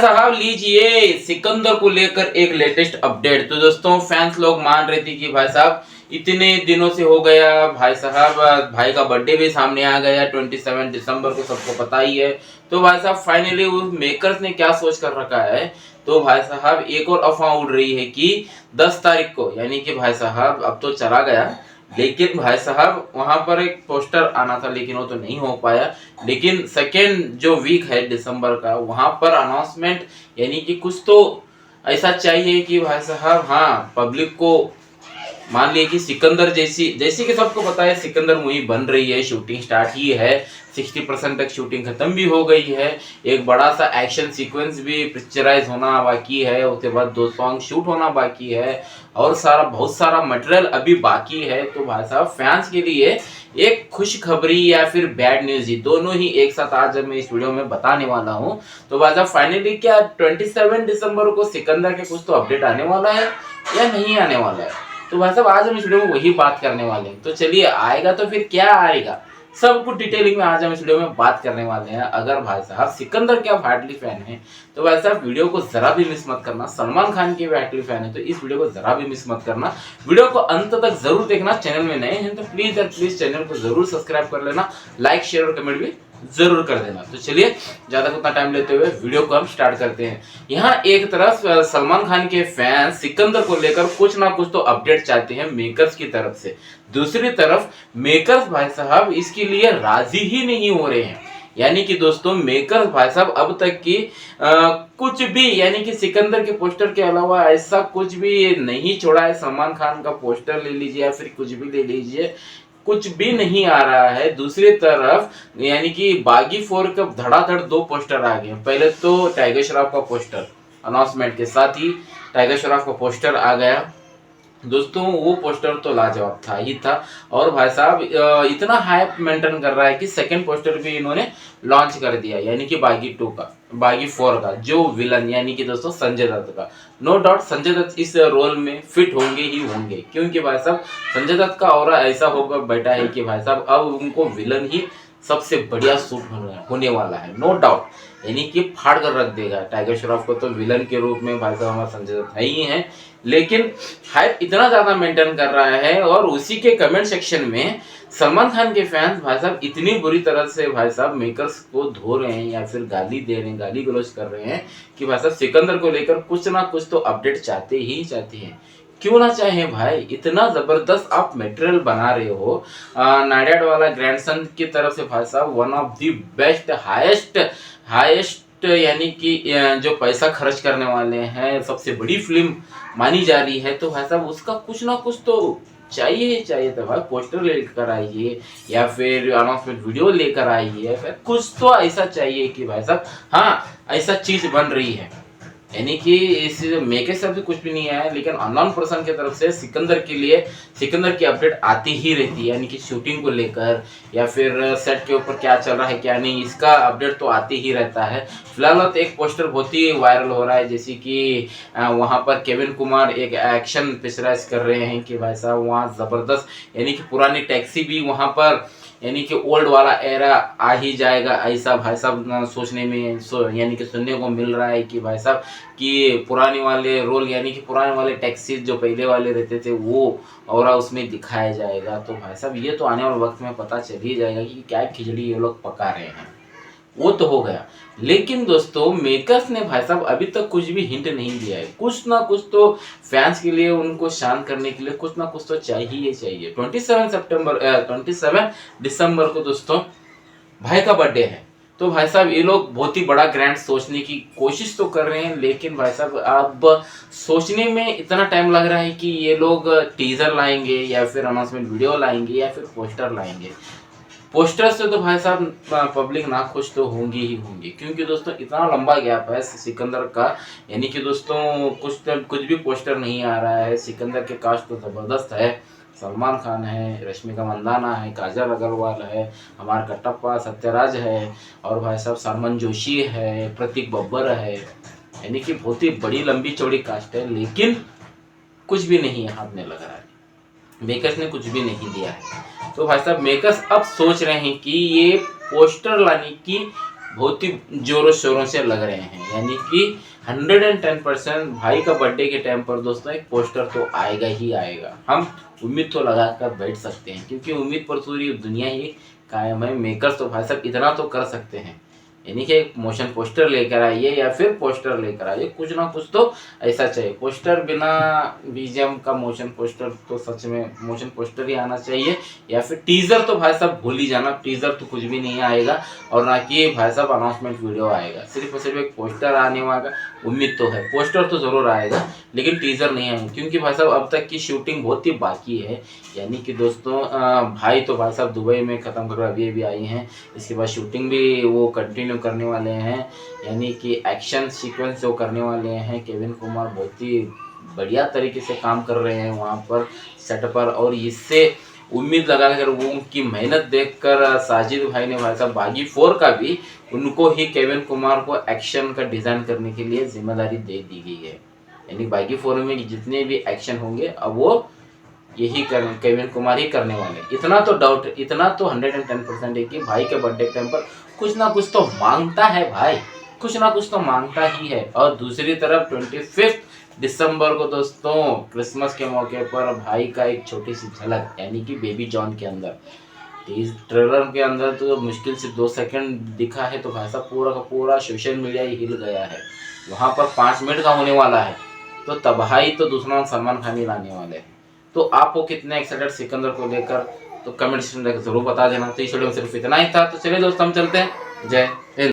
साहब लीजिए सिकंदर को लेकर एक लेटेस्ट अपडेट। तो दोस्तों फैंस लोग मान रहे थे कि भाई साहब इतने दिनों से हो गया, भाई साहब भाई का बर्थडे भी सामने आ गया 27 दिसंबर को, सबको पता ही है। तो भाई साहब फाइनली उस मेकर्स ने क्या सोच कर रखा है, तो भाई साहब एक और अफवाह उड़ रही है कि 10 तारीख को, यानी कि भाई साहब अब तो चला गया, लेकिन भाई साहब वहां पर एक पोस्टर आना था लेकिन वो तो नहीं हो पाया। लेकिन सेकेंड जो वीक है दिसंबर का, वहां पर अनाउंसमेंट, यानी कि कुछ तो ऐसा चाहिए कि भाई साहब हाँ पब्लिक को मान लिए कि सिकंदर जैसी कि सबको पता है सिकंदर मूवी बन रही है, शूटिंग स्टार्ट ही है, 60% तक शूटिंग खत्म भी हो गई है, एक बड़ा सा एक्शन सीक्वेंस भी पिक्चराइज होना बाकी है, उसके बाद 2 सॉन्ग शूट होना बाकी है और बहुत सारा मटेरियल अभी बाकी है। तो भाई साहब फैंस के लिए एक खुशखबरी या फिर बैड न्यूज ही, दोनों ही एक साथ आज मैं इस वीडियो में बताने वाला हूँ। तो भाई साहब फाइनली क्या 27 दिसंबर को सिकंदर के कुछ तो अपडेट आने वाला है या नहीं आने वाला है? तो भाई साहब आज हम इस वीडियो में वही बात करने वाले हैं। तो चलिए आएगा तो फिर क्या आएगा, सब कुछ डिटेलिंग में आज हम इस वीडियो में बात करने वाले हैं। अगर भाई साहब सिकंदर के आप हार्डली फैन हैं तो भाई साहब वीडियो को जरा भी मिस मत करना। सलमान खान के भी हार्डली फैन है तो इस वीडियो को जरा भी मिस मत करना, वीडियो को अंत तक जरूर देखना। चैनल में नए हैं तो प्लीज चैनल को जरूर सब्सक्राइब कर लेना, लाइक शेयर और कमेंट भी जरूर कर देना। तो चलिए ज्यादा उतना टाइम लेते हुए वीडियो को हम स्टार्ट करते हैं। यहाँ एक तरफ सलमान खान के फैंस सिकंदर को लेकर कुछ ना कुछ तो अपडेट चाहते हैं मेकर्स की तरफ से, दूसरी तरफ मेकर्स भाई साहब इसके लिए राजी ही नहीं हो रहे हैं। यानी कि दोस्तों मेकर्स भाई साहब अब तक की कुछ भी, यानी कि सिकंदर के पोस्टर के अलावा ऐसा कुछ भी नहीं छोड़ा है। सलमान खान का पोस्टर ले लीजिए या फिर कुछ भी ले लीजिए, कुछ भी नहीं आ रहा है। दूसरी तरफ यानी कि बागी 4 का धड़ाधड़ 2 पोस्टर आ गए। पहले तो टाइगर श्रॉफ का पोस्टर अनाउंसमेंट के साथ ही टाइगर श्रॉफ का पोस्टर आ गया दोस्तों, वो पोस्टर तो लाजवाब था ही था। और भाई साहब इतना हाइप मेंटेन कर रहा है कि सेकंड पोस्टर भी इन्होंने लॉन्च कर दिया, यानी कि बागी 2 का, बागी 4 का जो विलन यानी कि दोस्तों संजय दत्त का। नो डाउट संजय दत्त इस रोल में फिट होंगे ही होंगे, क्योंकि भाई साहब संजय दत्त का ऑरा ऐसा होगा बैठा है कि भाई साहब अब उनको विलन ही सबसे बढ़िया सूट होने वाला है, नो डाउट। यानी कि फाड़ कर रख देगा। टाइगर श्रॉफ को तो विलन के रूप में भाई साहब हमारा संजय दत्त है ही है, लेकिन हाइप इतना ज्यादा मेंटेन कर रहा है और उसी के कमेंट सेक्शन में सलमान खान के फैंस भाई साहब इतनी बुरी तरह से भाई साहब मेकर्स को धो रहे हैं या फिर गाली दे रहे हैं, गाली गलौज कर रहे हैं कि भाई साहब सिकंदर को लेकर कुछ ना कुछ तो अपडेट चाहते हैं। क्यों ना चाहे भाई, इतना जबरदस्त आप मटेरियल बना रहे हो। नाडियाड वाला ग्रैंडसन की तरफ से भाई साहब one of the best highest यानी कि जो पैसा खर्च करने वाले हैं, सबसे बड़ी फिल्म मानी जा रही है। तो भाई साहब उसका कुछ ना कुछ तो चाहिए तो भाई पोस्टर लेकर आइए या फिर अनाउंसमेंट वीडियो लेकर आइए, फिर कुछ तो ऐसा चाहिए कि भाई साहब हाँ ऐसा चीज बन रही है। यानी कि इस मेके से भी कुछ भी नहीं आया, लेकिन अननोन पर्सन की तरफ से सिकंदर के लिए सिकंदर की अपडेट आती ही रहती है, यानी कि शूटिंग को लेकर या फिर सेट के ऊपर क्या चल रहा है क्या नहीं, इसका अपडेट तो आती ही रहता है। फिलहाल तो एक पोस्टर बहुत ही वायरल हो रहा है, जैसे कि वहां पर केविन कुमार एक एक्शन पिक्चराइज कर रहे हैं कि भाई साहब वहाँ जबरदस्त, यानी कि पुरानी टैक्सी भी वहां पर यानी कि ओल्ड वाला एरा आ ही जाएगा, ऐसा भाई साहब सोचने में यानी कि सुनने को मिल रहा है कि भाई साहब कि पुराने वाले रोल यानी कि पुराने वाले टैक्सी जो पहले वाले रहते थे वो और उसमें दिखाया जाएगा। तो भाई साहब ये तो आने वाले वक्त में पता चल ही जाएगा कि क्या खिचड़ी ये लोग पका रहे हैं, वो तो हो गया। लेकिन दोस्तों मेकर्स ने भाई साहब अभी तक कुछ भी हिंट नहीं दिया है। कुछ ना कुछ तो फैंस के लिए, उनको शांत करने के लिए कुछ ना कुछ तो चाहिए। 27 दिसंबर को दोस्तों भाई का बर्थडे है। तो भाई साहब ये लोग बहुत ही बड़ा ग्रैंड सोचने की कोशिश तो कर रहे हैं, लेकिन भाई साहब अब सोचने में इतना टाइम लग रहा है कि ये लोग टीजर लाएंगे या फिर अनाउंसमेंट वीडियो लाएंगे या फिर पोस्टर लाएंगे। पोस्टर से तो भाई साहब पब्लिक ना खुश तो होंगी ही होंगी, क्योंकि दोस्तों इतना लंबा गैप है सिकंदर का। यानी कि दोस्तों कुछ भी पोस्टर नहीं आ रहा है। सिकंदर के कास्ट तो जबरदस्त है, सलमान खान है, रश्मिका मंदाना है, काजल अग्रवाल है, हमार कटप्पा सत्यराज है और भाई साहब सलमान जोशी है, प्रतीक बब्बर है। यानी कि बहुत ही बड़ी लंबी चौड़ी कास्ट है, लेकिन कुछ भी नहीं हाथ में लग रहा है, मेकर्स ने कुछ भी नहीं दिया है। तो भाई साहब मेकर्स अब सोच रहे हैं कि ये पोस्टर लाने की बहुत ही जोरों शोरों से लग रहे हैं, यानी कि 110% भाई का बर्थडे के टाइम पर दोस्तों एक पोस्टर तो आएगा ही आएगा। हम उम्मीद तो लगा कर बैठ सकते हैं, क्योंकि उम्मीद पर पूरी दुनिया ही कायम है। मेकर्स तो भाई साहब इतना तो कर सकते हैं, यानी कि एक मोशन पोस्टर लेकर आइए या फिर पोस्टर लेकर आइए, कुछ ना कुछ तो ऐसा चाहिए। पोस्टर बिना बीजीएम का मोशन पोस्टर तो सच में मोशन पोस्टर ही आना चाहिए, या फिर टीजर तो भाई साहब भूल ही जाना, टीजर तो कुछ भी नहीं आएगा और ना कि भाई साहब अनाउंसमेंट वीडियो आएगा, सिर्फ और सिर्फ एक पोस्टर आने वाला। उम्मीद तो है पोस्टर तो जरूर आएगा, लेकिन टीजर नहीं आएगा, क्योंकि भाई साहब अब तक की शूटिंग बहुत ही बाकी है। यानी कि दोस्तों भाई तो भाई साहब दुबई में ख़त्म कर अभी आई हैं, इसके बाद शूटिंग भी वो कंटिन्यू करने वाले हैं, यानी कि एक्शन सीक्वेंस जो करने वाले हैं। केविन कुमार बहुत ही बढ़िया तरीके से काम कर रहे हैं वहाँ पर सेट पर, और इससे उम्मीद लगा कर वो उनकी मेहनत देखकर साजिद भाई ने भाई साहब बागी 4 का भी उनको ही केविन कुमार को एक्शन का डिज़ाइन करने के लिए जिम्मेदारी दे दी गई है। यानी बागी 4 में जितने भी एक्शन होंगे अब वो यही केविन कुमार ही करने वाले। इतना तो डाउट, इतना तो 110% है कि भाई के बर्थडे टाइम पर कुछ ना कुछ तो मांगता है भाई, कुछ ना कुछ तो मांगता ही है। और दूसरी तरफ 25 दिसंबर को दोस्तों क्रिसमस के मौके पर भाई का एक छोटी सी झलक, यानी कि बेबी जॉन के अंदर ट्रेलर के अंदर तो मुश्किल से 2 सेकंड दिखा है, तो भाई साहब पूरा का पूरा सोशल मीडिया ही हिल गया है। वहाँ पर 5 मिनट का होने वाला है, तो तबाही तो दूसरा सलमान खान ही लाने वाले हैं। तो आपको कितने एक्साइटेड सिकंदर को लेकर, तो कमेंट सेक्शन में जरूर बता देना। तो इस वीडियो में सिर्फ इतना ही था। तो चलिए दोस्तों हम चलते हैं। जय हिंद।